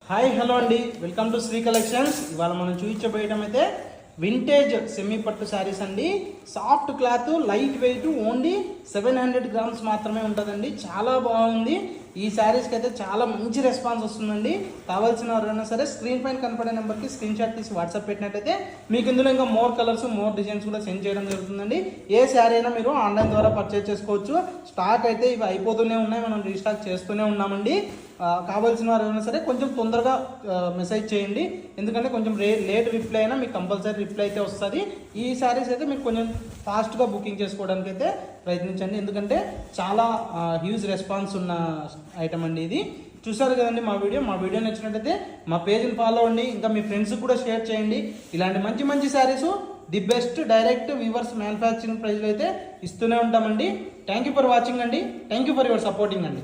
Hi hello అండి, welcome to Shri collections. ఇవాళ మనం చూపించబోయడం అయితే వింటేజ్ సెమీ పట్టు శారీస్ అండి. Soft cloth, light weight, only 700 grams మాత్రమే ఉంటుందండి. చాలా బాగుంది. ఈ శారీస్కి అయితే చాలా మంచి రెస్పాన్స్ వస్తుందండి. కావాల్సిన ఎవరైనా సరే స్క్రీన్ పైన కనపడే నెంబర్కి స్క్రీన్ షాట్ తీసి వాట్సాప్ పెట్టినట్టయితే మీకు ఇందులో ఇంకా మోర్ కలర్స్, మోర్ డిజైన్స్ కూడా సెండ్ చేయడం జరుగుతుందండి. ఏ శారీ అయినా మీరు ఆన్లైన్ ద్వారా పర్చేజ్ చేసుకోవచ్చు. స్టాక్ అయితే ఇవి అయిపోతూనే ఉన్నాయి, మనం రీస్టాక్ చేస్తూనే ఉన్నామండి. కావాల్సిన వారు ఏమైనా సరే కొంచెం తొందరగా మెసేజ్ చేయండి, ఎందుకంటే కొంచెం లేట్ రిప్లై అయినా మీకు కంపల్సరీ రిప్లై అయితే వస్తుంది. ఈ శారీస్ అయితే మీకు కొంచెం ఫాస్ట్గా బుకింగ్ చేసుకోవడానికి అయితే ప్రయత్నించండి, ఎందుకంటే చాలా హ్యూజ్ రెస్పాన్స్ ఉన్న ఐటమ్ అండి ఇది. చూసారు కదండి మా వీడియో నచ్చినట్టయితే మా పేజ్ని ఫాలో అవ్వండి, ఇంకా మీ ఫ్రెండ్స్కి కూడా షేర్ చేయండి. ఇలాంటి మంచి మంచి saris the best direct weavers manufacturing ప్రైస్లో అయితే ఇస్తూనే ఉంటామండి. థ్యాంక్ యూ ఫర్ వాచింగ్ అండి. Thank you for your supporting అండి.